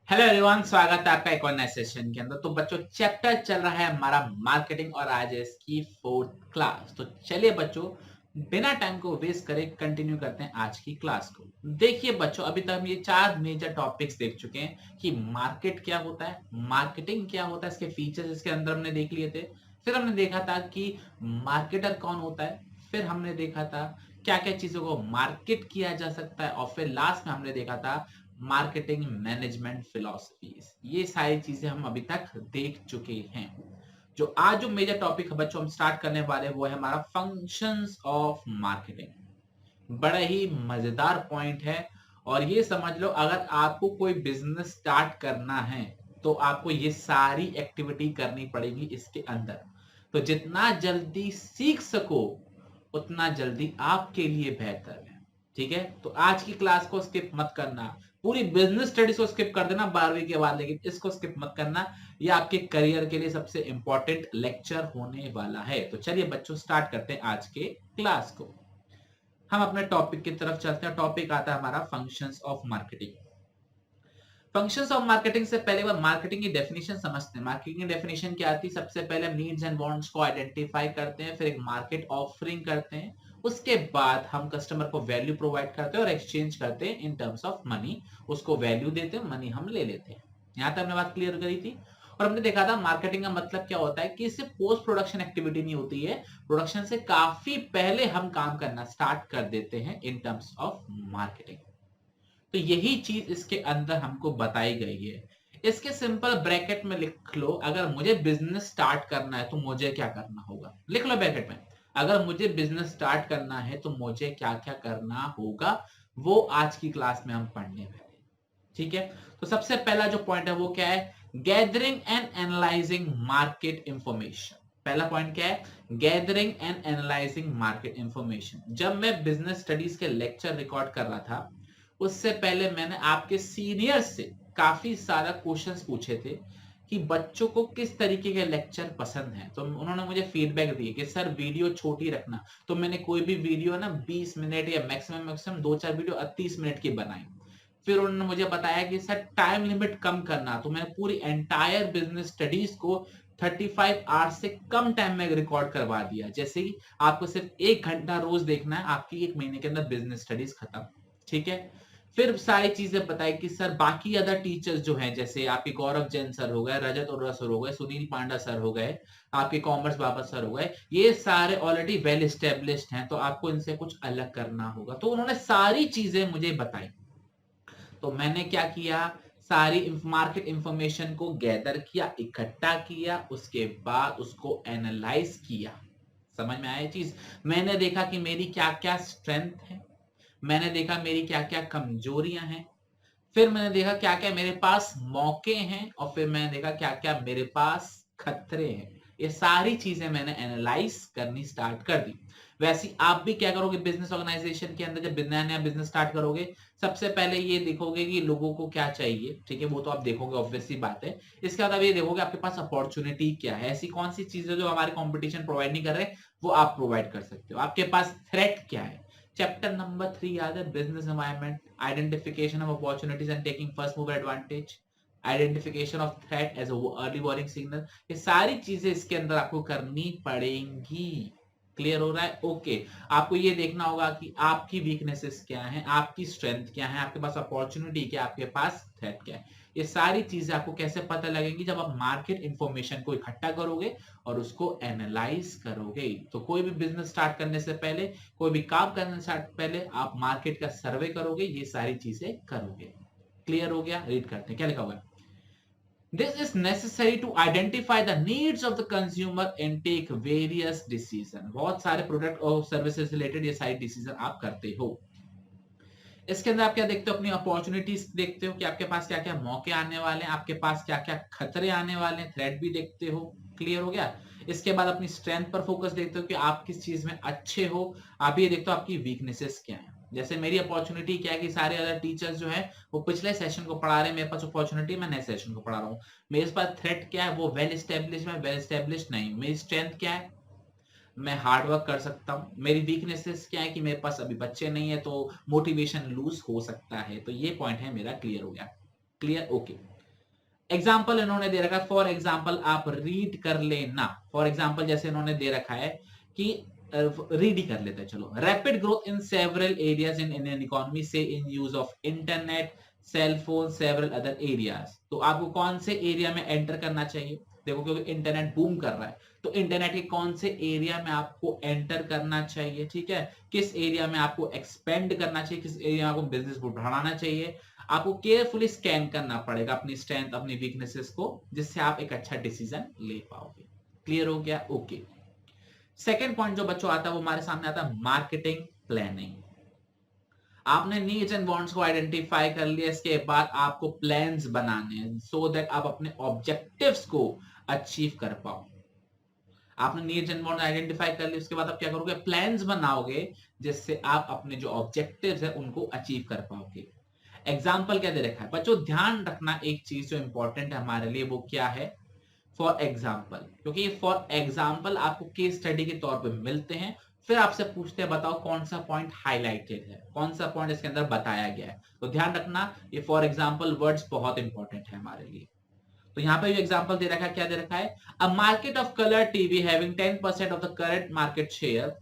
Hello everyone, स्वागत है आपका एक और नए सेशन के अंदर। तो बच्चों, चैप्टर चल रहा है हमारा मार्केटिंग और आज है इसकी 4th क्लास। तो चलिए बच्चों, बिना टाइम को वेस्ट करे कंटिन्यू करते हैं आज की क्लास को। देखिए बच्चों, अभी तक हम ये 4 मेजर टॉपिक्स देख चुके हैं कि मार्केट क्या होता है, मार्केटिंग क्या होता है, इसके फीचर्स इसके अंदर हमने देख लिए थे। फिर हमने देखा था कि मार्केटर कौन होता है, फिर हमने देखा था क्या क्या चीजों को मार्केट किया जा सकता है, और फिर लास्ट में हमने देखा था मार्केटिंग मैनेजमेंट फिलॉसफीज। ये सारी चीजें हम अभी तक देख चुके हैं। जो आज जो मेजर टॉपिक है बच्चों हम स्टार्ट करने वाले वो है हमारा फंक्शंस ऑफ मार्केटिंग। बड़ा ही मजेदार पॉइंट है। और ये समझ लो, अगर आपको कोई बिजनेस स्टार्ट करना है तो आपको ये सारी एक्टिविटी करनी पड़ेगी इसके अंदर। तो जितना जल्दी सीख सको उतना जल्दी आपके लिए बेहतर है। ठीक है, तो आज की क्लास को स्किप मत करना। पूरी बिजनेस स्टडीज को स्किप कर देना 12वीं के बाद, लेकिन इसको स्किप मत करना। ये आपके करियर के लिए सबसे इंपॉर्टेंट लेक्चर होने वाला है। तो चलिए बच्चों, स्टार्ट करते हैं आज के क्लास को। हम अपने टॉपिक की तरफ चलते हैं। टॉपिक आता है हमारा functions of marketing. Functions of marketing से पहले बार मार्केटिंग की डेफिनेशन समझते हैं। मार्केटिंग की डेफिनेशन क्या आती है? सबसे पहले हम नीड्स एंड वांट्स को आइडेंटिफाई करते हैं, फिर एक मार्केट ऑफरिंग करते हैं, उसके बाद हम कस्टमर को वैल्यू प्रोवाइड करते हैं और एक्सचेंज करते हैं इन टर्म्स ऑफ मनी। उसको वैल्यू देते हैं, मनी हम ले लेते हैं। यहां तक हमने बात क्लियर करी थी। और हमने देखा था मार्केटिंग का मतलब क्या होता है कि इससे पोस्ट प्रोडक्शन एक्टिविटी नहीं होती है, प्रोडक्शन से काफी पहले हम काम करना स्टार्ट कर देते हैं इन टर्म्स ऑफ मार्केटिंग। तो यही चीज इसके अंदर हमको बताई गई है। इसके सिंपल ब्रैकेट में लिख लो, अगर मुझे बिजनेस स्टार्ट करना है तो मुझे क्या करना होगा। लिख लो ब्रैकेट में, अगर मुझे बिजनेस स्टार्ट करना है तो मुझे क्या क्या करना होगा, वो आज की क्लास में हम पढ़ने वाले हैं। ठीक है, तो सबसे पहला जो पॉइंट है वो क्या है? Gathering and analysing market information. पहला पॉइंट क्या है? Gathering and analysing market information. जब मैं बिजनेस स्टडीज के लेक्चर रिकॉर्ड कर रहा था उससे पहले मैंने आपके सीनियर से काफी सारा क्वेश्चंस पूछे थे कि बच्चों को किस तरीके के लेक्चर पसंद है। तो उन्होंने मुझे फीडबैक दिए कि सर वीडियो छोटी रखना। तो मैंने कोई भी वीडियो ना 20 मिनट या मैक्सिमम मैक्सिमम 2-4 वीडियो 30 मिनट की बनाई। फिर उन्होंने मुझे बताया कि सर टाइम लिमिट कम करना। तो मैंने पूरी एंटायर बिजनेस स्टडीज को 35 आवर्स से कम टाइम में रिकॉर्ड करवा दिया। जैसे कि आपको सिर्फ 1 घंटा रोज देखना है, आपकी 1 महीने के अंदर बिजनेस स्टडीज खत्म। ठीक है, फिर सारी चीजें बताई कि सर बाकी अदर टीचर्स जो हैं, जैसे आपके गौरव जैन सर हो गए, रजत अरोड़ा सर हो गए, सुनील पांडा सर हो गए, आपके कॉमर्स बाबा सर हो गए, ये सारे ऑलरेडी वेल एस्टेब्लिश्ड हैं, तो आपको इनसे कुछ अलग करना होगा। तो उन्होंने सारी चीजें मुझे बताई। तो मैंने क्या किया? सारी मार्केट इंफॉर्मेशन को गैदर किया, इकट्ठा किया, उसके बाद उसको एनालाइज किया। समझ में आया चीज? मैंने देखा कि मेरी क्या क्या स्ट्रेंथ है, मैंने देखा मेरी क्या क्या कमजोरियां हैं, फिर मैंने देखा क्या क्या मेरे पास मौके हैं, और फिर मैंने देखा क्या क्या मेरे पास खतरे हैं। ये सारी चीजें मैंने एनालाइज करनी स्टार्ट कर दी। वैसे ही आप भी क्या करोगे बिजनेस ऑर्गेनाइजेशन के अंदर, जब नया नया बिजनेस स्टार्ट करोगे सबसे पहले ये देखोगे कि लोगों को क्या चाहिए। ठीक है, वो तो आप देखोगे, ऑब्वियसली बात है। इसके बाद आप ये देखोगे आपके पास अपॉर्चुनिटी क्या है, ऐसी कौन सी चीजें जो हमारे कंपटीशन प्रोवाइड नहीं कर रहे वो आप प्रोवाइड कर सकते हो। आपके पास थ्रेट क्या है। चैप्टर नंबर 3 याद है? Business environment, identification of opportunities and taking first mover advantage, identification of threat as early warning signal. ये सारी चीजें इसके अंदर आपको करनी पड़ेंगी। क्लियर हो रहा है? ओके। आपको ये देखना होगा कि आपकी वीकनेसेस क्या है, आपकी स्ट्रेंथ क्या है, आपके पास अपॉर्चुनिटी क्या है, आपके पास थ्रेट क्या है। ये सारी चीजें आपको कैसे पता लगेंगी? जब आप मार्केट इंफॉर्मेशन को इकट्ठा करोगे और उसको एनालाइज करोगे। तो कोई भी बिजनेस स्टार्ट करने से पहले, कोई भी काम करने से पहले आप मार्केट का सर्वे करोगे, ये सारी चीजें करोगे। क्लियर हो गया? रीड करते हैं क्या लिखा हुआ है। This is necessary to identify the needs of the consumer and take various decision। बहुत सारे प्रोडक्ट और सर्विसेज रिलेटेड ये सारी डिसीजन आप करते हो। इसके अंदर आप क्या देखते हो? अपनी अपॉर्चुनिटीज देखते हो कि आपके पास क्या क्या मौके आने वाले हैं, आपके पास क्या क्या खतरे आने वाले हैं, थ्रेट भी देखते हो। क्लियर हो गया? इसके बाद अपनी स्ट्रेंथ पर फोकस देखते हो कि आप किस चीज में अच्छे हो। आप ये देखते हो आपकी वीकनेसेस क्या है। जैसे मेरी अपॉर्चुनिटी क्या है कि सारे अदर टीचर्स जो है वो पिछले सेशन को पढ़ा रहे हैं, मेरे पास अपॉर्चुनिटी मैं नए सेशन को पढ़ा रहा हूँ। मेरे पास थ्रेट क्या है? वो वेल स्टेब्लिश में वेल स्टेब्लिश नहीं। मेरी स्ट्रेंथ क्या है? मैं हार्ड वर्क कर सकता हूँ। मेरी वीकनेसेस क्या है कि मेरे पास अभी बच्चे नहीं है, तो मोटिवेशन लूज हो सकता है। तो ये पॉइंट है मेरा। क्लियर हो गया? क्लियर? ओके। एग्जाम्पल इन्होंने दे रखा है, फॉर एग्जाम्पल आप रीड कर लेना। फॉर एग्जाम्पल जैसे इन्होंने दे रखा है कि रीड ही कर लेते हैं, चलो। Rapid growth in several areas in Indian economy से in use of internet, cell phone, several other areas. तो आपको कौन से एरिया में एंटर करना चाहिए? देखो, क्योंकि इंटरनेट बूम कर रहा है, तो इंटरनेट के कौन से एरिया में आपको एंटर करना चाहिए, ठीक है? किस एरिया में आपको एक्सपेंड करना चाहिए, किस एरिया में आपको बिजनेस को बढ़ाना चाहिए। आपको केयरफुली स्कैन करना पड़ेगा अपनी स्ट्रेंथ, अपनी वीकनेसेस को, जिससे आप एक अच्छा डिसीजन ले पाओगे। क्लियर हो गया? ओके। सेकेंड पॉइंट जो बच्चों आता है वो हमारे सामने आता है मार्केटिंग प्लानिंग। आपने नीड्स एंड वांट्स को आइडेंटिफाई कर लिया, इसके बाद आपको प्लान्स बनाने हैं सो दैट आप अपने ऑब्जेक्टिव्स को अचीव कर पाओ। आपने नीड्स एंड वांट्स आइडेंटिफाई कर लिए, उसके बाद आप क्या करोगे? प्लान्स बनाओगे, जिससे आप अपने जो ऑब्जेक्टिव्स है उनको अचीव कर पाओगे। एग्जाम्पल क्या दे रखा है बच्चों? ध्यान रखना एक चीज जो इंपॉर्टेंट है हमारे लिए, वो क्या है? फॉर एग्जाम्पल, क्योंकि फॉर एग्जाम्पल आपको केस स्टडी के तौर पे मिलते हैं, फिर आपसे पूछते हैं बताओ कौन सा पॉइंट हाईलाइटेड है, कौन सा पॉइंट इसके अंदर बताया गया है। तो ध्यान रखना, ये फॉर एग्जाम्पल वर्ड्स बहुत इंपॉर्टेंट है हमारे लिए। तो यहाँ पे जो एग्जाम्पल दे रखा है, क्या दे रखा है? A market of colour TV having 10% of the current market share.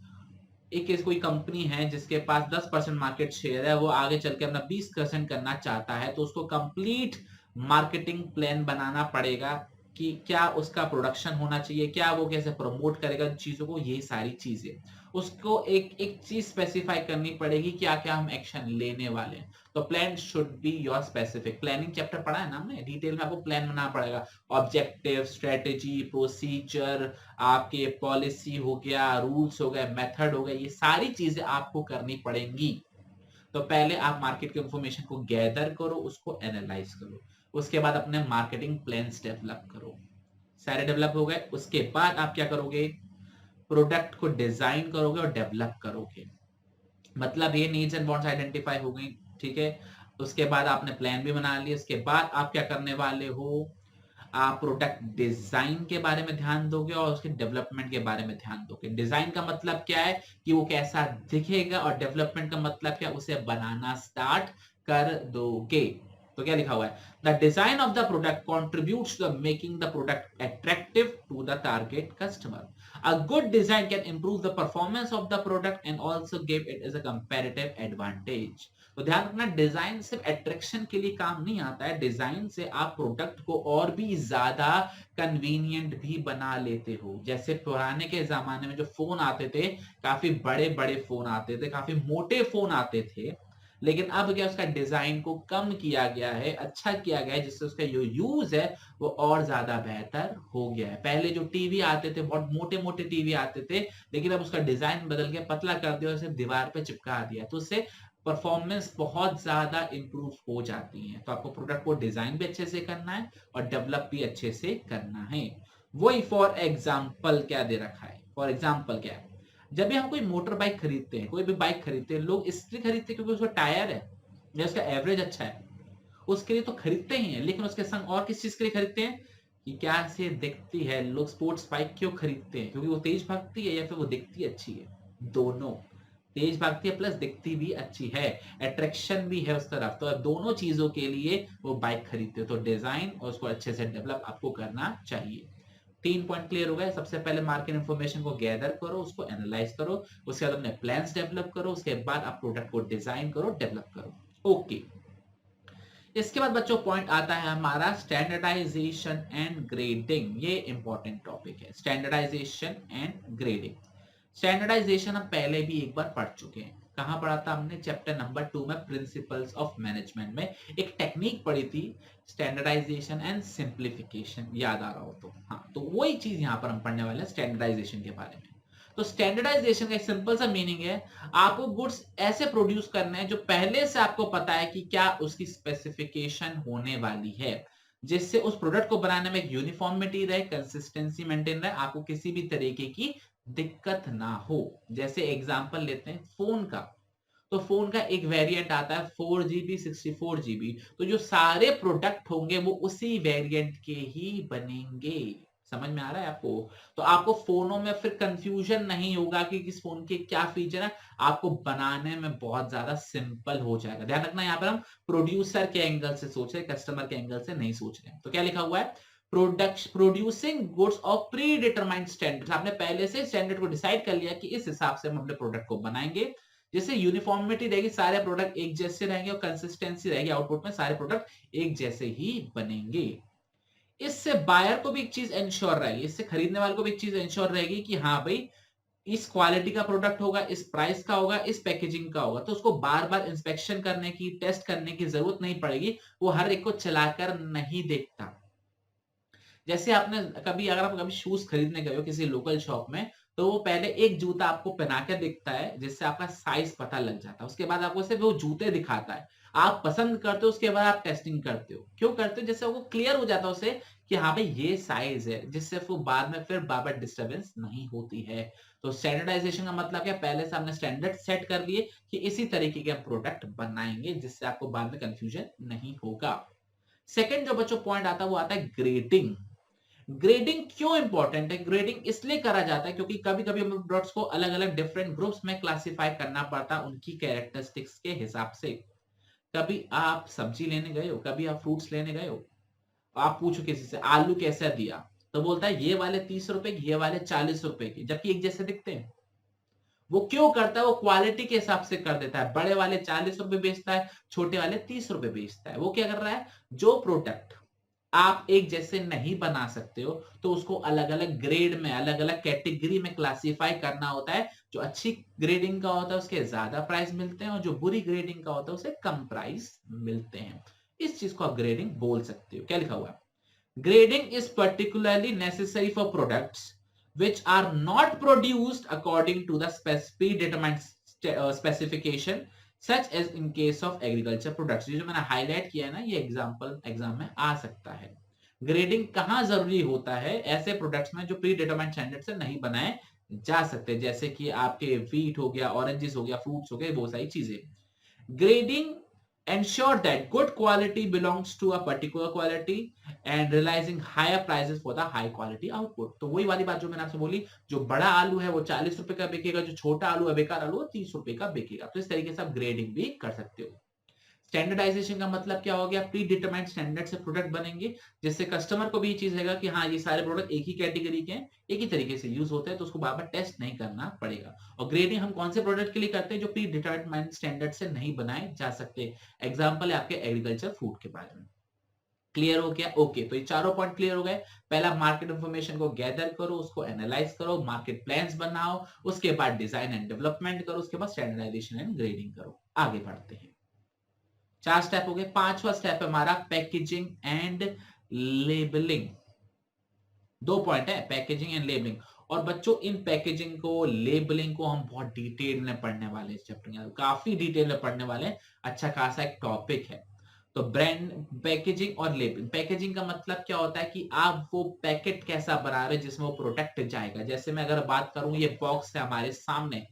एक कोई कंपनी है जिसके पास 10% मार्केट शेयर है, वो आगे चल के अपना 20% करना चाहता है, तो उसको कंप्लीट मार्केटिंग प्लान बनाना पड़ेगा कि क्या उसका प्रोडक्शन होना चाहिए, क्या वो कैसे प्रमोट करेगा चीजों को, ये सारी चीजें उसको एक एक चीज स्पेसिफाई करनी पड़ेगी, क्या क्या हम एक्शन लेने वाले हैं। तो plan should be your specific. Planning chapter पढ़ा है ना हमने, डिटेल में आपको प्लान बनाना पड़ेगा। ऑब्जेक्टिव, स्ट्रेटेजी, प्रोसीजर, आपके पॉलिसी हो गया, रूल्स हो गए, मेथड हो गए, ये सारी चीजें आपको करनी पड़ेंगी। तो पहले आप मार्केट की इंफॉर्मेशन को गैदर करो, उसको एनालाइज करो, उसके बाद अपने मार्केटिंग प्लान्स डेवलप करो। सारे डेवलप हो गए, उसके बाद आप क्या करोगे? प्रोडक्ट को डिजाइन करोगे और डेवलप करोगे। मतलब ये नीड्स एंड वांट्स आइडेंटिफाई हो गई, ठीक है? उसके बाद आपने प्लान भी बना लिया, उसके बाद आप क्या करने वाले हो? आप प्रोडक्ट डिजाइन के बारे में ध्यान दोगे और उसके डेवलपमेंट के बारे में ध्यान दोगे। डिजाइन का मतलब क्या है कि वो कैसा दिखेगा, और डेवलपमेंट का मतलब क्या, उसे बनाना स्टार्ट कर दोगे। तो क्या लिखा हुआ है? The design of the product contributes to making the product attractive to the target customer. A good design can improve the performance of the product and also give it as a comparative advantage. तो ध्यान रखना, design सिर्फ attraction के लिए काम नहीं आता है, डिजाइन से आप प्रोडक्ट को और भी ज्यादा कन्वीनियंट भी बना लेते हो। जैसे पुराने के जमाने में जो फोन आते थे, काफी बड़े बड़े फोन आते थे, काफी मोटे फोन आते थे, लेकिन अब क्या उसका डिजाइन को कम किया गया है, अच्छा किया गया है, जिससे उसका जो यूज है वो और ज्यादा बेहतर हो गया है। पहले जो टीवी आते थे, बहुत मोटे मोटे टीवी आते थे, लेकिन अब उसका डिजाइन बदल के पतला कर दिया और उसे दीवार पे चिपका दिया, तो उससे परफॉर्मेंस बहुत ज्यादा इंप्रूव हो जाती है। तो आपको प्रोडक्ट को डिजाइन भी अच्छे से करना है और डेवलप भी अच्छे से करना है। वही फॉर एग्जाम्पल क्या दे रखा है? फॉर एग्जाम्पल क्या है? जब भी हम कोई मोटर बाइक खरीदते हैं, कोई भी बाइक खरीदते हैं, लोग इसलिए खरीदते हैं क्योंकि उसका टायर है या उसका एवरेज अच्छा है, उसके लिए तो खरीदते ही हैं। लेकिन उसके संग और किस चीज के लिए खरीदते हैं? कि क्या से दिखती है। लोग स्पोर्ट्स बाइक क्यों खरीदते हैं? क्योंकि वो तेज भागती है या फिर वो दिखती अच्छी है। दोनों, तेज भागती है प्लस दिखती भी अच्छी है, अट्रैक्शन भी है उस तरफ। तो दोनों चीजों के लिए वो बाइक खरीदते हो। तो डिजाइन और उसको अच्छे से डेवलप आपको करना चाहिए। 3 पॉइंट क्लियर हो गए। सबसे पहले मार्केट इंफॉर्मेशन को गैदर करो, उसको एनालाइज करो, उसके बाद अपने प्लान्स डेवलप करो, उसके बाद आप प्रोडक्ट को डिजाइन करो, डेवलप करो। ओके। इसके बाद बच्चों पॉइंट आता है हमारा स्टैंडर्डाइजेशन एंड ग्रेडिंग। ये इंपॉर्टेंट टॉपिक है, स्टैंडर्डाइजेशन एंड ग्रेडिंग। स्टैंडर्डाइजेशन हम पहले भी एक बार पढ़ चुके हैं। कहां पढ़ा था हमने? चैप्टर नंबर 2 में, प्रिंसिपल्स ऑफ मैनेजमेंट में एक टेक्निक पढ़ी थी, स्टैंडर्डाइजेशन एंड सिंप्लीफिकेशन। याद आ रहा हो तो हाँ, तो वही चीज यहाँ पर हम पढ़ने वाले हैं स्टैंडर्डाइजेशन के बारे में। तो स्टैंडर्डाइजेशन का एक सिंपल सा मीनिंग है, आपको गुड्स ऐसे प्रोड्यूस करने हैं जो पहले से आपको पता है कि क्या उसकी स्पेसिफिकेशन होने वाली है, जिससे उस प्रोडक्ट को बनाने में एक यूनिफॉर्मिटी रहे, कंसिस्टेंसी मेंटेन रहे, आपको किसी भी तरीके की दिक्कत ना हो। जैसे एग्जांपल लेते हैं फोन का, तो फोन का एक वेरिएंट आता है 4GB 64GB, तो जो सारे प्रोडक्ट होंगे वो उसी वेरिएंट के ही बनेंगे। समझ में आ रहा है आपको? तो आपको फोनों में फिर कंफ्यूजन नहीं होगा कि किस फोन के क्या फीचर है, आपको बनाने में बहुत ज्यादा सिंपल हो जाएगा। ध्यान रखना, यहाँ पर हम प्रोड्यूसर के एंगल से सोच रहे हैं, कस्टमर के एंगल से नहीं सोच रहे हैं। तो क्या लिखा हुआ है, producing goods of pre determined standard. आपने पहले से स्टैंडर्ड को डिसाइड कर लिया कि इस हिसाब से हम अपने प्रोडक्ट को बनाएंगे, जैसे यूनिफॉर्मिटी रहेगी, सारे प्रोडक्ट एक जैसे रहेंगे और कंसिस्टेंसी रहेगी आउटपुट में, सारे प्रोडक्ट एक जैसे ही बनेंगे। इससे बायर को भी एक चीज इंश्योर रहेगी, इससे खरीदने वाले को भी एक चीज इंश्योर रहेगी कि हाँ भाई इस क्वालिटी का प्रोडक्ट होगा, इस प्राइस का होगा, इस पैकेजिंग का होगा, तो उसको बार बार इंस्पेक्शन करने की, टेस्ट करने की जरूरत नहीं पड़ेगी, वो हर एक को चलाकर नहीं देखता। जैसे आपने कभी, अगर आप कभी शूज खरीदने गए हो किसी लोकल शॉप में, तो वो पहले एक जूता आपको पहना के दिखता है जिससे आपका साइज पता लग जाता है, उसके बाद आपको सिर्फ वो जूते दिखाता है, आप पसंद करते हो, उसके बाद आप टेस्टिंग करते हो। क्यों करते हो? जिससे वो क्लियर हो जाता है उसे कि हाँ भाई ये साइज है, जिससे वो बाद में फिर बार बार डिस्टर्बेंस नहीं होती है। तो स्टैंडर्डाइजेशन का मतलब क्या, पहले से हमने स्टैंडर्ड सेट कर लिए कि इसी तरीके के प्रोडक्ट बनाएंगे, जिससे आपको बाद में कंफ्यूजन नहीं होगा। सेकेंड जो बच्चों पॉइंट आता है वो आता है ग्रेडिंग। ग्रेडिंग क्यों इंपॉर्टेंट है? ग्रेडिंग इसलिए करा जाता है क्योंकि कभी कभी हमें प्रोडक्ट्स को अलग अलग डिफरेंट ग्रुप्स में क्लासिफाई करना पड़ता है उनकी कैरेक्टरिस्टिक्स के हिसाब से। कभी आप सब्जी लेने गए हो, कभी आप फ्रूट्स लेने गए हो, आप पूछो किसी से आलू कैसा दिया, तो बोलता है ये वाले 30 रुपए की, ये वाले 40 रुपए की, जबकि एक जैसे दिखते हैं। वो क्यों करता है? वो क्वालिटी के हिसाब से कर देता है, बड़े वाले 40 रुपए बेचता है, छोटे वाले 30 रुपए बेचता है। वो क्या कर रहा है, जो प्रोडक्ट आप एक जैसे नहीं बना सकते हो तो उसको अलग अलग ग्रेड में, अलग अलग कैटेगरी में क्लासिफाई करना होता है। जो अच्छी ग्रेडिंग का होता है उसके ज्यादा प्राइस मिलते हैं, और जो बुरी ग्रेडिंग का होता है उसे कम प्राइस मिलते हैं। इस चीज को आप ग्रेडिंग बोल सकते हो। क्या लिखा हुआ है, grading is particularly necessary for products which are not produced according to the predetermined specification such as in case of agriculture products। ये जो मैंने हाईलाइट किया है ना, ये एग्जाम में आ सकता है। ग्रेडिंग कहां जरूरी होता है? ऐसे प्रोडक्ट्स में जो प्री डिटरमाइंड स्टैंडर्ड से नहीं बनाए जा सकते, जैसे कि आपके व्हीट हो गया, ऑरेंजेस हो गया, फ्रूट्स हो गए, बहुत सारी चीजें। Grading ensure that good quality belongs to a particular quality and realizing higher prices for the high quality output। तो वही वाली बात जो मैंने आपसे बोली, जो बड़ा आलू है वो 40 रुपए का बिकेगा, जो छोटा आलू है, बेकार आलू, वो 30 रुपए का बिकेगा। तो इस तरीके से आप ग्रेडिंग भी कर सकते हो। स्टैंडर्डाइजेशन का मतलब क्या हो गया, प्री डिटरमाइंड स्टैंडर्ड से प्रोडक्ट बनेंगे, जिससे कस्टमर को भी ये चीज रहेगा कि हाँ ये सारे प्रोडक्ट एक ही कैटेगरी के हैं, एक ही तरीके से यूज होते हैं, तो उसको बार बार टेस्ट नहीं करना पड़ेगा। और ग्रेडिंग हम कौन से प्रोडक्ट के लिए करते हैं? जो प्री डिटरमाइंड स्टैंडर्ड से नहीं बनाए जा सकते। एग्जाम्पल है आपके एग्रीकल्चर फूड के बारे में। क्लियर हो गया? ओके, तो ये चारों पॉइंट क्लियर हो गए। पहला मार्केट इंफॉर्मेशन को गैदर करो, उसको एनालाइज करो, मार्केट प्लान्स बनाओ, उसके बाद डिजाइन एंड डेवलपमेंट करो, उसके बाद स्टैंडर्डाइजेशन एंड ग्रेडिंग करो। आगे बढ़ते हैं। 4 स्टेप हो गए। 5वां स्टेप है हमारा पैकेजिंग एंड लेबलिंग। 2 पॉइंट है, पैकेजिंग एंड लेबलिंग। और बच्चों इन पैकेजिंग को, लेबलिंग को हम बहुत डिटेल में पढ़ने वाले इस चैप्टर में, काफी डिटेल में पढ़ने वाले हैं। अच्छा खासा एक टॉपिक है। तो ब्रांड पैकेजिंग और लेबलिंग। पैकेजिंग का मतलब क्या होता है कि आप वो पैकेट कैसा बना रहे हैं जिसमें वो प्रोडक्ट जाएगा। जैसे मैं अगर बात करूं, ये बॉक्स है हमारे सामने,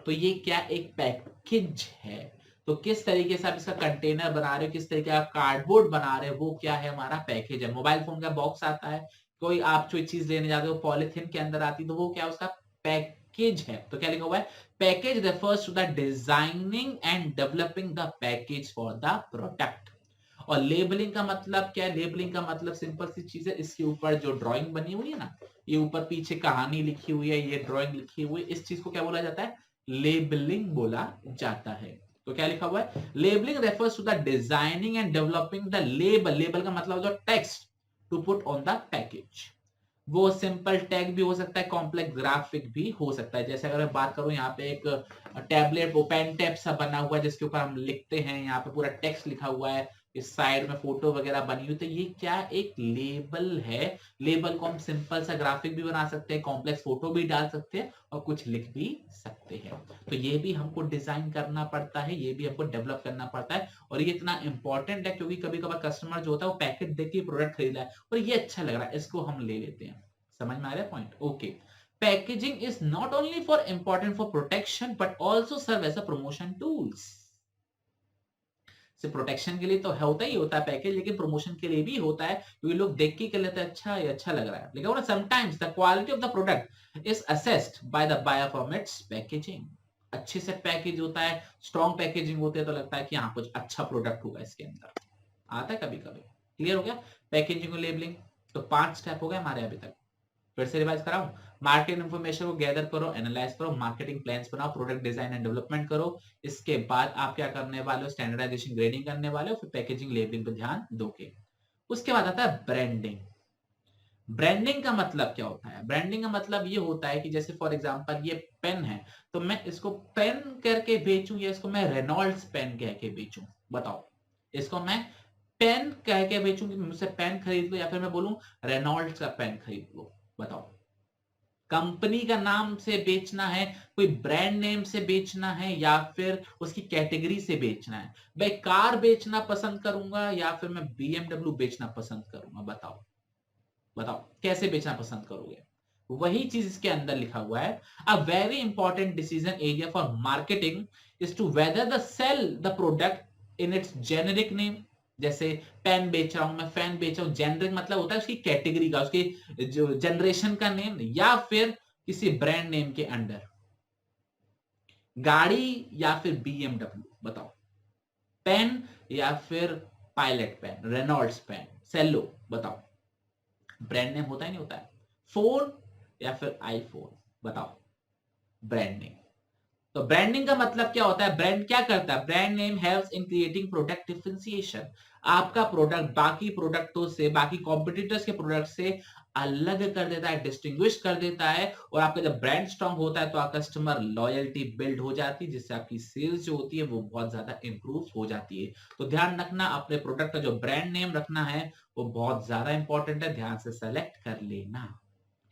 तो ये क्या एक पैकेज है। तो किस तरीके से आप इसका कंटेनर बना रहे हो, किस तरीके आप कार्डबोर्ड बना रहे हो, वो क्या है, हमारा पैकेज है। मोबाइल फोन का बॉक्स आता है, कोई आप कोई चीज लेने जाते हो पॉलिथीन के अंदर आती, तो वो क्या उसका पैकेज है। तो क्या लिखा हुआ है, package refers to the designing and developing the package for the product. और लेबलिंग का मतलब क्या है? लेबलिंग का मतलब सिंपल सी चीज है, इसके ऊपर जो ड्राइंग बनी हुई है ना, ये ऊपर पीछे कहानी लिखी हुई है, ये ड्राइंग लिखी हुई है, इस चीज को क्या बोला जाता है? लेबलिंग बोला जाता है। तो क्या लिखा हुआ है, labelling refers to the designing and developing the label. Label का मतलब जो text to put on the package. वो सिंपल टैग भी हो सकता है, कॉम्प्लेक्स ग्राफिक भी हो सकता है। जैसे अगर मैं बात करूं, यहाँ पे एक टैबलेट पेन टैब सा बना हुआ है जिसके ऊपर हम लिखते हैं, यहाँ पे पूरा टेक्स्ट लिखा हुआ है, इस साइड में फोटो वगैरह बनी हुई, तो ये क्या एक लेबल है। लेबल को हम सिंपल सा ग्राफिक भी बना सकते हैं, कॉम्प्लेक्स फोटो भी डाल सकते हैं, और कुछ लिख भी सकते हैं। तो ये भी हमको डिजाइन करना पड़ता है, ये भी हमको डेवलप करना पड़ता है। और ये इतना इंपॉर्टेंट है क्योंकि कभी कभार कस्टमर जो होता है वो पैकेट देख के प्रोडक्ट खरीद रहा है और ये अच्छा लग रहा है, इसको हम ले लेते हैं। समझ में आ रहा है point? Okay. Packaging is not only for important for protection but also serve as a promotion tools. सिर्फ प्रोटेक्शन के लिए तो होता ही होता है पैकेज, लेकिन प्रमोशन के लिए भी होता है, क्योंकि लोग देख के लेते हैं अच्छा ये अच्छा लग रहा है। लेकिन sometimes the quality of the product is assessed by the buyer from its packaging. अच्छे से पैकेज होता है, स्ट्रॉन्ग पैकेजिंग होती है, तो लगता है कि हाँ कुछ अच्छा प्रोडक्ट होगा इसके अंदर, आता है कभी कभी। क्लियर हो गया पैकेजिंग और लेबलिंग। तो 5 स्टेप हो गए हमारे अभी तक। फिर से रिवाइज कराऊं। मार्केट इंफॉर्मेशन को गैदर करो, एनालाइज करो, मार्केटिंग प्लान्स बनाओ, प्रोडक्ट डिजाइन एंड डेवलपमेंट करो। इसके बाद आप क्या करने वाले हो, स्टैंडर्डाइजेशन ग्रेडिंग करने वाले हो, फिर पैकेजिंग लेबलिंग पे ध्यान दोगे। उसके बाद आता है ब्रांडिंग। ब्रांडिंग का मतलब क्या होता है? ब्रांडिंग का मतलब ये होता है कि जैसे फॉर एग्जांपल ये पेन है, तो मैं इसको पेन करके बेचूं या इसको मैं रेनॉल्ड्स पेन कह के बेचूं? बताओ। इसको मैं पेन कह के बेचूं कि मुझसे पेन खरीद लो, या फिर मैं बोलूं रेनॉल्ड्स का पेन खरीद लो? बताओ। कंपनी का नाम से बेचना है, कोई ब्रांड नेम से बेचना है, या फिर उसकी कैटेगरी से बेचना है? मैं कार बेचना पसंद करूंगा या फिर मैं BMW बेचना पसंद करूंगा? बताओ बताओ कैसे बेचना पसंद करोगे? वही चीज इसके अंदर लिखा हुआ है। A very important decision area for marketing is to whether the sell the product in its generic name. जैसे पेन बेच रहा हूं मैं, फैन बेच रहा हूं, जेनेरिक मतलब होता है उसकी कैटेगरी का, उसकी जो जनरेशन का नेम, या फिर किसी ब्रांड नेम के अंडर। गाड़ी या फिर BMW? बताओ। पेन या फिर पायलट पेन, रेनॉल्ड्स पेन, सेलो? बताओ। ब्रांड नेम होता ही नहीं होता है। फोन या फिर आईफोन? बताओ। ब्रांडिंग। तो ब्रांडिंग का मतलब क्या होता है? ब्रांड क्या करता है? Brand name helps in creating product differentiation. आपका प्रोडक्ट बाकी प्रोडक्टों से, बाकी कॉम्पिटिटर्स के प्रोडक्ट से अलग कर देता है, डिस्टिंग्विश कर देता है। और आपका जब ब्रांड स्ट्रांग होता है तो कस्टमर लॉयल्टी बिल्ड हो जाती है, जिससे आपकी सेल्स जो होती है वो बहुत ज्यादा इंप्रूव हो जाती है। तो ध्यान रखना, अपने प्रोडक्ट का जो ब्रांड नेम रखना है वो बहुत ज्यादा इंपॉर्टेंट है, ध्यान से सेलेक्ट कर लेना।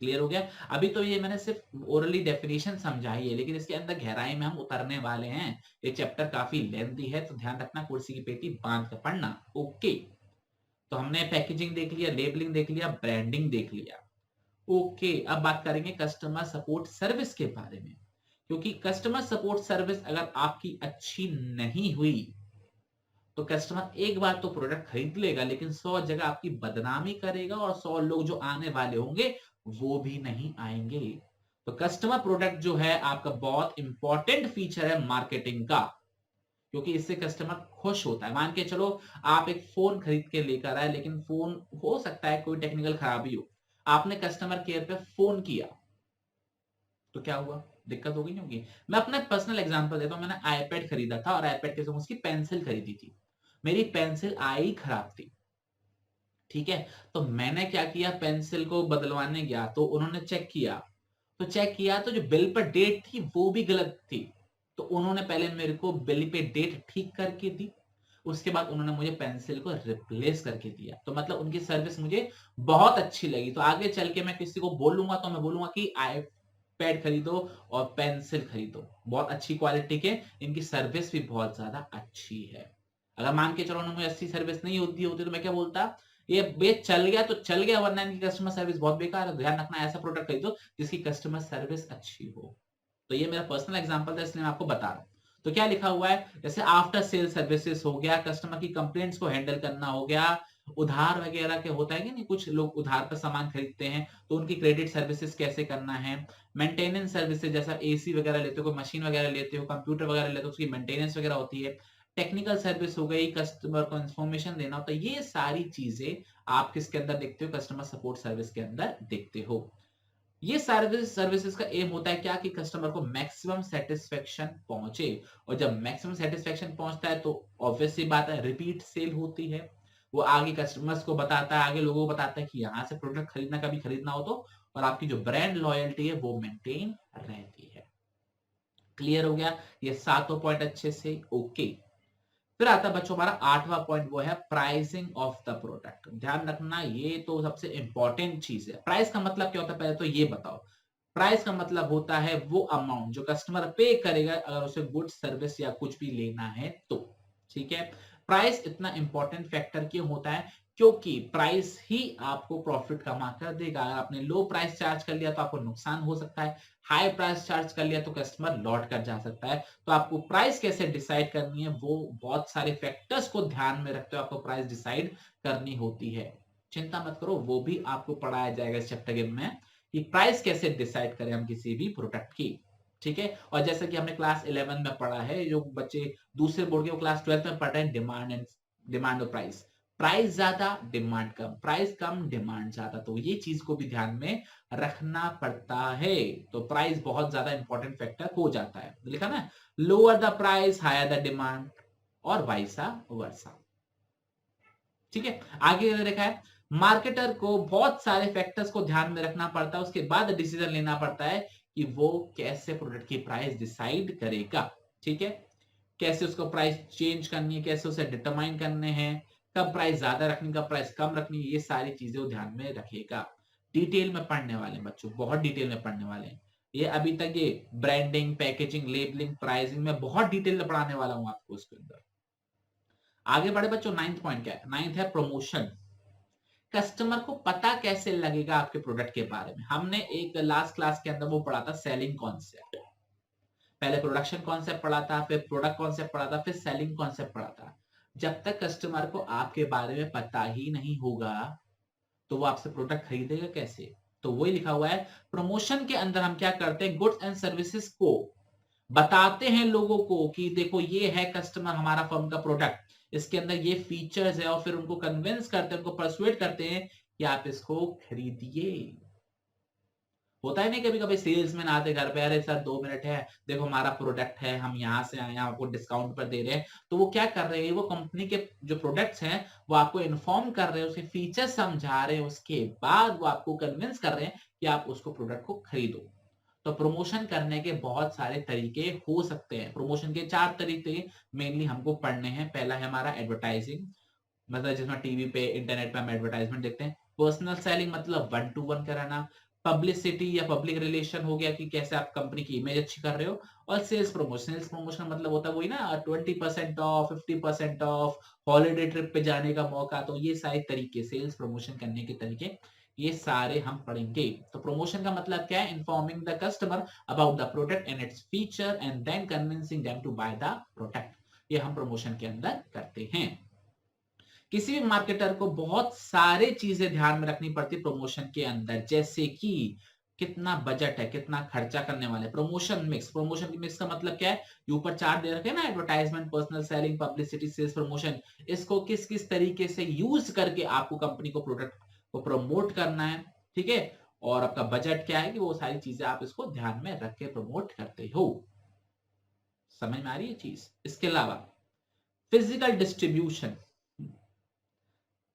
क्लियर हो गया? अभी तो ये मैंने सिर्फ ओरली डेफिनेशन समझाई है, लेकिन इसके अंदर गहराई में हम उतरने वाले हैं। ये चैप्टर काफी लेंथी है, तो ध्यान रखना, कुर्सी की पेटी बांध कर पढ़ना। ओके, तो हमने पैकेजिंग देख लिया, लेबलिंग देख लिया, ब्रांडिंग देख लिया। ओके, अब बात करेंगे कस्टमर सपोर्ट सर्विस के बारे में। क्योंकि कस्टमर सपोर्ट सर्विस अगर आपकी अच्छी नहीं हुई तो कस्टमर एक बार तो प्रोडक्ट खरीद लेगा, लेकिन 100 जगह आपकी बदनामी करेगा, और 100 लोग जो आने वाले होंगे वो भी नहीं आएंगे। तो कस्टमर प्रोडक्ट जो है आपका बहुत इंपॉर्टेंट फीचर है मार्केटिंग का, क्योंकि इससे कस्टमर खुश होता है। मान के चलो आप एक फोन खरीद के लेकर आए, लेकिन फोन हो सकता है कोई टेक्निकल खराबी हो, आपने कस्टमर केयर पे फोन किया तो क्या हुआ? दिक्कत होगी नहीं होगी? मैं अपना पर्सनल एग्जांपल देता हूं। मैंने आईपैड खरीदा था, और आईपैड के साथ उसकी पेंसिल खरीदी थी। मेरी पेंसिल आई खराब थी, ठीक है। तो मैंने क्या किया, पेंसिल को बदलवाने गया तो उन्होंने चेक किया, तो जो बिल पर डेट थी वो भी गलत थी। तो उन्होंने पहले मेरे को बिल पे डेट ठीक करके दी, उसके बाद उन्होंने मुझे पेंसिल को रिप्लेस करके दिया। तो मतलब उनकी सर्विस मुझे बहुत अच्छी लगी। तो आगे चल के मैं किसी को बोलूंगा तो मैं बोलूंगा कि आईपैड खरीदो और पेंसिल खरीदो, बहुत अच्छी क्वालिटी के, इनकी सर्विस भी बहुत ज्यादा अच्छी है। अगर मान के चलो उन्होंने अच्छी सर्विस नहीं होती तो मैं क्या बोलता, ये चल गया तो चल गया, वरना इनकी कस्टमर सर्विस बहुत बेकार है। ध्यान रखना, ऐसा प्रोडक्ट खरीदो जिसकी कस्टमर सर्विस अच्छी हो। तो ये मेरा पर्सनल एग्जांपल था, इसलिए मैं आपको बता रहा हूं। तो क्या लिखा हुआ है, जैसे आफ्टर सेल सर्विसेज हो गया, कस्टमर की कंप्लेंट्स को हैंडल करना हो गया, उधार वगैरह के होता है कि नहीं, कुछ लोग उधार पर सामान खरीदते हैं तो उनकी क्रेडिट सर्विसेज कैसे करना है, मेंटेनेंस सर्विसेज, जैसा एसी वगैरह लेते हो, कोई मशीन वगैरह लेते हो, कंप्यूटर वगैरह लेते हो, उसकी मेंटेनेंस वगैरह होती है, टेक्निकल सर्विस हो गई, कस्टमर को इन्फॉर्मेशन देना होता है। ये सारी चीजें आप किसके अंदर देखते हो? कस्टमर सपोर्ट सर्विस के अंदर देखते हो। ये सर्विसेज का एम होता है क्या, कि कस्टमर को मैक्सिमम सेटिस्फेक्शन पहुंचे, और जब मैक्सिमम सेटिस्फेक्शन पहुंचता है तो ऑब्वियस सी बात है रिपीट सेल होती है। वो आगे कस्टमर्स को बताता है, आगे लोगों को बताता है कि यहाँ से प्रोडक्ट खरीदना, कभी खरीदना हो तो, और आपकी जो ब्रांड लॉयल्टी है वो मेंटेन रहती है। क्लियर हो गया ये सातों पॉइंट अच्छे से? ओके। फिर आता है बच्चों हमारा 8वां पॉइंट, वो है प्राइसिंग ऑफ द प्रोडक्ट। ध्यान रखना, ये तो सबसे इंपॉर्टेंट चीज है। प्राइस का मतलब क्या होता है, पहले तो ये बताओ। प्राइस का मतलब होता है वो अमाउंट जो कस्टमर पे करेगा अगर उसे गुड सर्विस या कुछ भी लेना है तो, ठीक है। प्राइस इतना इंपॉर्टेंट फैक्टर क्यों होता है? क्योंकि प्राइस ही आपको प्रॉफिट कमा कर देगा। अगर आपने लो प्राइस चार्ज कर लिया तो आपको नुकसान हो सकता है, हाई प्राइस चार्ज कर लिया तो कस्टमर लौट कर जा सकता है। तो आपको प्राइस कैसे डिसाइड करनी है, वो बहुत सारे फैक्टर्स को ध्यान में रखते हुए आपको प्राइस डिसाइड करनी होती है। चिंता मत करो, वो भी आपको पढ़ाया जाएगा इस चैप्टर के में कि प्राइस कैसे डिसाइड करें हम किसी भी प्रोडक्ट की। ठीक है, और जैसा कि हमने क्लास 11 में पढ़ा है, जो बच्चे दूसरे बोर्ड के वो क्लास 12 में पढ़ रहे हैं, डिमांड और प्राइस। प्राइस ज्यादा डिमांड कम, प्राइस कम डिमांड ज्यादा, तो ये चीज को भी ध्यान में रखना पड़ता है। तो प्राइस बहुत ज्यादा इंपॉर्टेंट फैक्टर हो जाता है। लिखा ना, lower the price higher the demand और वाइसा वर्सा। ठीक है, आगे देखा है, मार्केटर को बहुत सारे फैक्टर्स को ध्यान में रखना पड़ता है, उसके बाद डिसीजन लेना पड़ता है कि वो कैसे प्रोडक्ट की प्राइस डिसाइड करेगा। ठीक है, कैसे उसको प्राइस चेंज करनी है, कैसे उसे डिटरमाइन करने हैं, कब प्राइस ज्यादा रखनी, कब प्राइस कम रखनी, ये सारी चीजें वो ध्यान में रखेगा। डिटेल में पढ़ने वाले बच्चों, बहुत डिटेल में पढ़ने वाले हैं। ये अभी तक ये ब्रांडिंग, पैकेजिंग, लेबलिंग, प्राइसिंग में बहुत डिटेल में पढ़ाने वाला हूं आपको उसके अंदर। आगे बढ़े बच्चों, 9th पॉइंट क्या है? 9th है प्रमोशन। कस्टमर को पता कैसे लगेगा आपके प्रोडक्ट के बारे में? हमने एक लास्ट क्लास के अंदर वो पढ़ा था, सेलिंग कॉन्सेप्ट। पहले प्रोडक्शन कॉन्सेप्ट पढ़ा था, फिर प्रोडक्ट कॉन्सेप्ट पढ़ा था, फिर सेलिंग कॉन्सेप्ट पढ़ा था। जब तक कस्टमर को आपके बारे में पता ही नहीं होगा तो वो आपसे प्रोडक्ट खरीदेगा कैसे? तो वही लिखा हुआ है, प्रमोशन के अंदर हम क्या करते हैं, गुड्स एंड सर्विसेज को बताते हैं लोगों को कि देखो ये है कस्टमर हमारा फर्म का प्रोडक्ट, इसके अंदर ये फीचर्स है, और फिर उनको कन्विंस करते हैं, उनको परसुएट करते हैं कि आप इसको खरीदिए। होता है नहीं, कभी कभी सेल्समैन आते घर पे, अरे सर 2 मिनट है, देखो हमारा प्रोडक्ट है, हम यहाँ से आए हैं, आपको डिस्काउंट पर दे रहे हैं। तो वो क्या कर रहे हैं, वो कंपनी के जो प्रोडक्ट्स हैं वो आपको इन्फॉर्म कर रहे हैं, उसके फीचर्स समझा रहे हैं, उसके बाद वो आपको कन्विंस कर रहे हैं कि आप उसको प्रोडक्ट को खरीदो। तो प्रमोशन करने के बहुत सारे तरीके हो सकते हैं। प्रमोशन के 4 तरीके मेनली हमको पढ़ने हैं। पहला है हमारा एडवर्टाइजिंग, मतलब जिसमें टीवी पे, इंटरनेट पे हम एडवर्टाइजमेंट देखते हैं। पर्सनल सेलिंग मतलब 1 to 1 कराना। पब्लिसिटी या पब्लिक रिलेशन हो गया कि कैसे आप कंपनी की इमेज अच्छी कर रहे हो। और सेल्स प्रमोशन, सेल्स प्रमोशन मतलब होता है वही ना, 20% ऑफ, 50% ऑफ, हॉलिडे ट्रिप पे जाने का मौका। तो ये सारे तरीके, सेल्स प्रमोशन करने के तरीके, ये सारे हम पढ़ेंगे। तो प्रमोशन का मतलब क्या है, informing the customer about the product and its feature and then convincing them to buy the product. ये हम प्रमोशन के अंदर करते हैं। किसी भी मार्केटर को बहुत सारे चीजें ध्यान में रखनी पड़ती है प्रमोशन के अंदर, जैसे कि कितना बजट है, कितना खर्चा करने वाले। प्रमोशन मिक्स, प्रमोशन मिक्स का मतलब क्या है, ऊपर 4 दे रखे हैं ना, advertisement, personal selling, publicity, sales promotion. इसको किस किस तरीके से यूज करके आपको कंपनी को, प्रोडक्ट को प्रमोट करना है। ठीक है, और आपका बजट क्या है, कि वो सारी चीजें आप इसको ध्यान में रख के प्रमोट करते हो। समझ में आ रही है चीज? इसके अलावा फिजिकल डिस्ट्रीब्यूशन,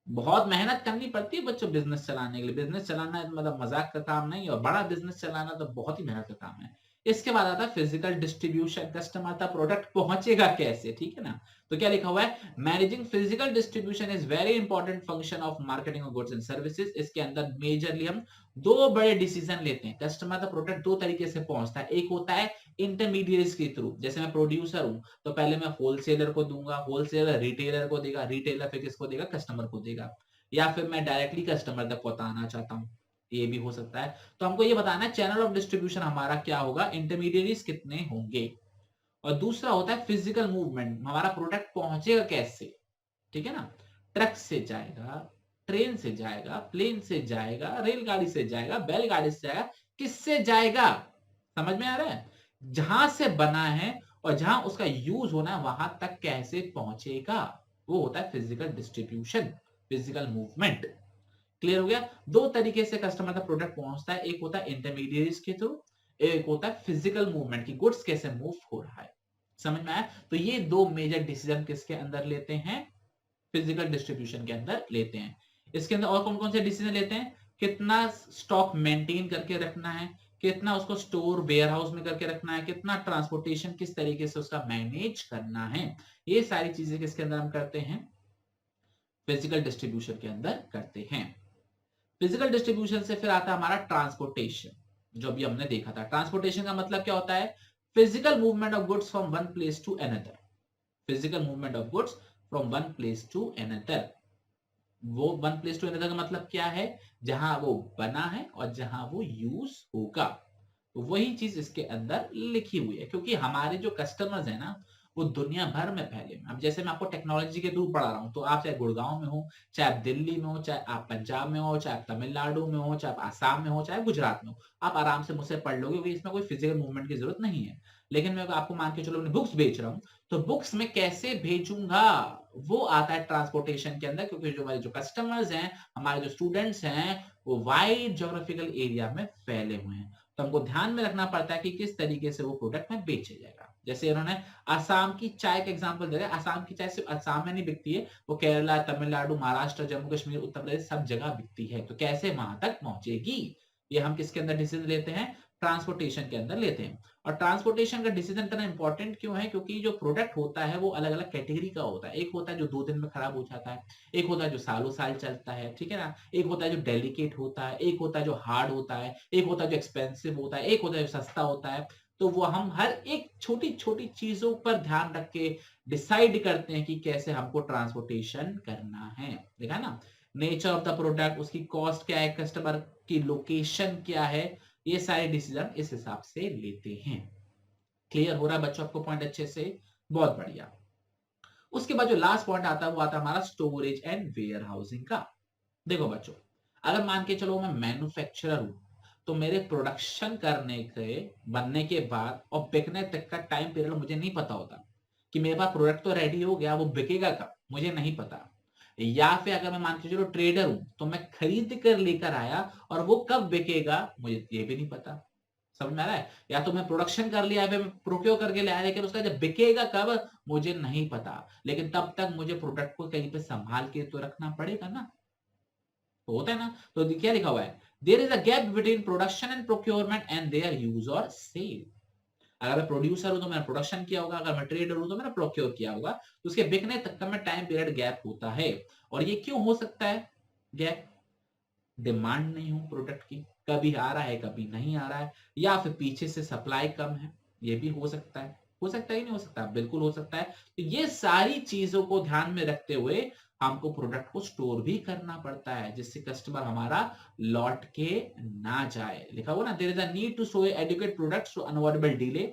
बहुत मेहनत करनी पड़ती है बच्चों बिजनेस चलाने के लिए। बिजनेस चलाना मतलब मजाक का काम नहीं, और बड़ा बिजनेस चलाना तो बहुत ही मेहनत का काम है। इसके बाद आता है फिजिकल डिस्ट्रीब्यूशन, कस्टमर तक प्रोडक्ट पहुंचेगा कैसे। ठीक है ना, तो क्या लिखा हुआ है, managing physical distribution is very important function of marketing of goods and services. इसके अंदर मेजरली हम 2 बड़े डिसीजन लेते हैं। कस्टमर तक प्रोडक्ट 2 तरीके से पहुंचता है। एक होता है इंटरमीडिएट्स के थ्रू, जैसे मैं प्रोड्यूसर हूं तो पहले मैं होलसेलर को दूंगा, होलसेलर रिटेलर को देगा, रिटेलर फिर किसको देगा, कस्टमर को देगा। या फिर मैं डायरेक्टली कस्टमर तक पहुंचाना चाहता हूं, ये भी हो सकता है। तो हमको ये बताना है चैनल ऑफ डिस्ट्रीब्यूशन हमारा क्या होगा, इंटरमीडिएट्स कितने होंगे। और दूसरा होता है फिजिकल मूवमेंट, हमारा प्रोडक्ट पहुंचेगा कैसे। ठीक है ना, ट्रक से जाएगा, ट्रेन से जाएगा, प्लेन से जाएगा, रेलगाड़ी से जाएगा, बैलगाड़ी से जाएगा, किससे जाएगा? समझ में आ रहा है? जहां से बना है और जहां उसका यूज होना है वहां तक कैसे पहुंचेगा, वो होता है physical distribution, physical movement. Clear हो गया? 2 तरीके से कस्टमर तक प्रोडक्ट पहुंचता है, एक होता है इंटरमीडिएट्स के थ्रू, एक होता है फिजिकल मूवमेंट की गुड्स कैसे मूव हो रहा है। समझ में आया? तो ये 2 मेजर डिसीजन किसके अंदर लेते हैं, फिजिकल डिस्ट्रीब्यूशन के अंदर लेते हैं। इसके अंदर और कौन कौन से डिसीजन लेते हैं, कितना स्टॉक मेंटेन करके रखना है, कितना उसको स्टोर वेयर हाउस में करके रखना है, कितना ट्रांसपोर्टेशन किस तरीके से उसका मैनेज करना है। ये सारी चीजें किसके अंदर हम करते हैं, फिजिकल डिस्ट्रीब्यूशन के अंदर करते हैं। फिजिकल डिस्ट्रीब्यूशन से फिर आता है हमारा ट्रांसपोर्टेशन, जो अभी हमने देखा था। ट्रांसपोर्टेशन का मतलब क्या होता है, physical movement of goods from one place to another, physical movement of goods from one place to another. वो वन प्लेस टू अनदर का मतलब क्या है, जहां वो बना है और जहां वो यूज होगा, तो वही चीज इसके अंदर लिखी हुई है। क्योंकि हमारे जो कस्टमर्स है ना, वो दुनिया भर में फैले हुए हैं। अब जैसे मैं आपको टेक्नोलॉजी के थ्रू पढ़ा रहा हूँ, तो आप चाहे गुड़गांव में हो, चाहे आप दिल्ली में हो, चाहे आप पंजाब में हो, चाहे आप तमिलनाडु में हो, चाहे आप आसाम में हो, चाहे गुजरात में हो, आप आराम से मुझसे पढ़ लोगे, क्योंकि इसमें कोई फिजिकल मूवमेंट की जरूरत नहीं है। लेकिन मैं आपको मान के चलो, अपनी बुक्स बेच रहा हूँ, तो बुक्स में कैसे भेजूंगा, वो आता है ट्रांसपोर्टेशन के अंदर। क्योंकि जो हमारे जो कस्टमर्स हैं, हमारे जो स्टूडेंट्स हैं, वो वाइड ज्योग्राफिकल एरिया में फैले हुए हैं। तो हमको ध्यान में रखना पड़ता है कि किस तरीके से वो प्रोडक्ट में बेचे जाएगा। जैसे इन्होंने आसाम की चाय का एग्जांपल दे रहे हैं। आसाम की चाय सिर्फ आसाम में नहीं बिकती है, वो केरला, तमिलनाडु, महाराष्ट्र, जम्मू कश्मीर, उत्तर प्रदेश, सब जगह बिकती है। तो कैसे वहां तक पहुंचेगी, ये हम किसके अंदर डिसीजन लेते हैं, ट्रांसपोर्टेशन के अंदर लेते हैं। और ट्रांसपोर्टेशन का डिसीजन करना इंपॉर्टेंट क्यों है, क्योंकि जो प्रोडक्ट होता है वो अलग अलग कैटेगरी का होता है। एक होता है जो 2 दिन में खराब हो जाता है, एक होता है जो सालों साल चलता है, ठीक है ना, एक होता है जो डेलिकेट होता है, एक होता है जो हार्ड होता है, एक होता है जो एक्सपेंसिव होता है, एक होता है जो सस्ता होता है। तो वो हम हर एक छोटी छोटी चीजों पर ध्यान रख के डिसाइड करते हैं कि कैसे हमको ट्रांसपोर्टेशन करना है। देखा ना, नेचर ऑफ द प्रोडक्ट, उसकी कॉस्ट क्या है, कस्टमर की लोकेशन क्या है, ये सारे डिसीजन इस हिसाब से लेते हैं। क्लियर हो रहा है बच्चों आपको पॉइंट अच्छे से? बहुत बढ़िया। उसके बाद जो लास्ट पॉइंट आता है वो आता है हमारा स्टोरेज एंड वेयर हाउसिंग का। देखो बच्चों, अगर मान के चलो मैं मैन्युफैक्चरर हूं, तो मेरे प्रोडक्शन करने के बनने के बाद और बिकने तक का टाइम पीरियड मुझे नहीं पता होता कि मेरे पास प्रोडक्ट तो रेडी हो गया, वो बिकेगा कब मुझे नहीं पता। या फिर अगर मैं मान के चलो ट्रेडर हूं, तो मैं खरीद कर लेकर आया और वो कब बिकेगा मुझे ये भी नहीं पता। समझ में आ रहा है? या तो मैं प्रोडक्शन कर लिया है, मैं प्रोक्योर करके लाया, लेकिन उसका जब बिकेगा कब मुझे नहीं पता। लेकिन तब तक मुझे प्रोडक्ट को कहीं पे संभाल के तो रखना पड़ेगा ना, तो होता है ना। तो क्या लिखा हुआ है, there is a gap between production and procurement and their use और सेल। अगर मैं प्रोड्यूसर हूं तो मैंने प्रोडक्शन किया होगा, अगर मैं ट्रेडर हूं तो मैंने प्रोक्योर किया होगा, तो उसके बिकने तक का में टाइम पीरियड गैप होता है। और ये क्यों हो सकता है गैप? डिमांड नहीं हो प्रोडक्ट की, कभी आ रहा है कभी नहीं आ रहा है, या फिर पीछे से सप्लाई कम है, ये भी हो सकता है। हो सकता है, नहीं हो सकता, बिल्कुल हो सकता है। तो ये सारी चीजों को ध्यान में रखते हुए हमको प्रोडक्ट को स्टोर भी करना पड़ता है, जिससे कस्टमर हमारा लौट के ना जाए। लिखा हुआ ना, there is a need to show educate products to unavoidable delay,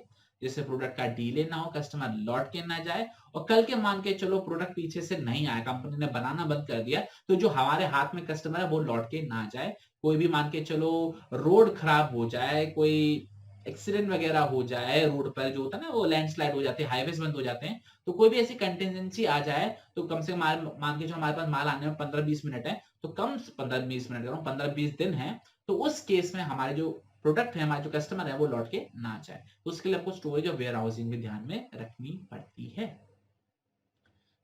जिससे प्रोडक्ट का डिले ना हो, कस्टमर लौट के ना जाए। और कल के मान के चलो प्रोडक्ट पीछे से नहीं आया, कंपनी ने बनाना बंद कर दिया, तो जो हमारे हाथ में कस्टमर है वो लौट के ना जाए। कोई भी मान के चलो रोड खराब हो जाए, कोई एक्सीडेंट वगैरह हो जाए, रोड पर जो होता है ना वो लैंडस्लाइड हो जाते हैं, हाईवेज बंद हो जाते हैं, तो कोई भी ऐसी कंटिजेंसी आ जाए, तो कम से कम मान के जो हमारे पास माल आने में 15-20 मिनट है, तो कम 15-20 मिनट 15-20 दिन है, तो उस केस में हमारे जो प्रोडक्ट है, हमारे जो कस्टमर है वो लौट के ना जाए, तो उसके लिए आपको स्टोरेज और वेयर हाउसिंग भी ध्यान में रखनी पड़ती है।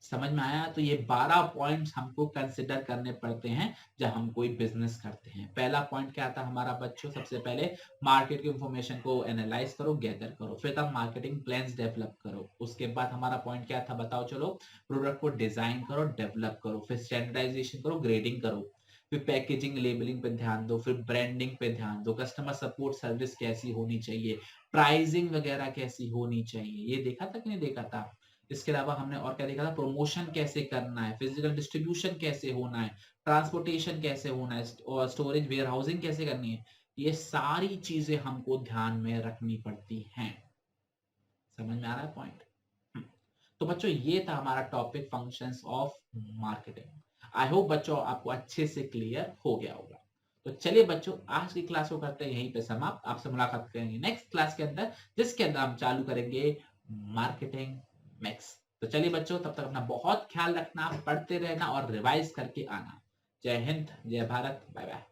समझ में आया? तो ये 12 पॉइंट्स हमको कंसिडर करने पड़ते हैं जब हम कोई बिजनेस करते हैं। पहला पॉइंट क्या था हमारा बच्चों, सबसे पहले मार्केट की इंफॉर्मेशन को एनालाइज करो, गैदर करो, फिर तब मार्केटिंग प्लान्स डेवलप करो। उसके बाद हमारा पॉइंट क्या था बताओ, चलो प्रोडक्ट को डिजाइन करो, डेवलप करो, फिर स्टैंडर्डाइजेशन करो, ग्रेडिंग करो, फिर पैकेजिंग लेबलिंग पे ध्यान दो, फिर ब्रांडिंग पे ध्यान दो, कस्टमर सपोर्ट सर्विस कैसी होनी चाहिए, प्राइसिंग वगैरह कैसी होनी चाहिए, ये देखा था कि नहीं देखा था? इसके अलावा हमने और क्या देखा था, प्रमोशन कैसे करना है, फिजिकल डिस्ट्रीब्यूशन कैसे होना है, ट्रांसपोर्टेशन कैसे होना है, और स्टोरेज वेयर हाउसिंग कैसे करनी है। ये सारी चीजें हमको ध्यान में रखनी पड़ती हैं। समझ में आ रहा है पॉइंट? तो बच्चों ये था हमारा topic, functions of marketing. I hope बच्चों आपको अच्छे से क्लियर हो गया होगा। तो चलिए बच्चों, आज की क्लास को करते हैं यहीं पे समाप्त। आपसे मुलाकात करेंगे नेक्स्ट क्लास के अंदर, जिसके अंदर हम चालू करेंगे मार्केटिंग मैक्स। तो चलिए बच्चों, तब तक अपना बहुत ख्याल रखना, पढ़ते रहना और रिवाइज करके आना। जय हिंद, जय भारत, बाय बाय।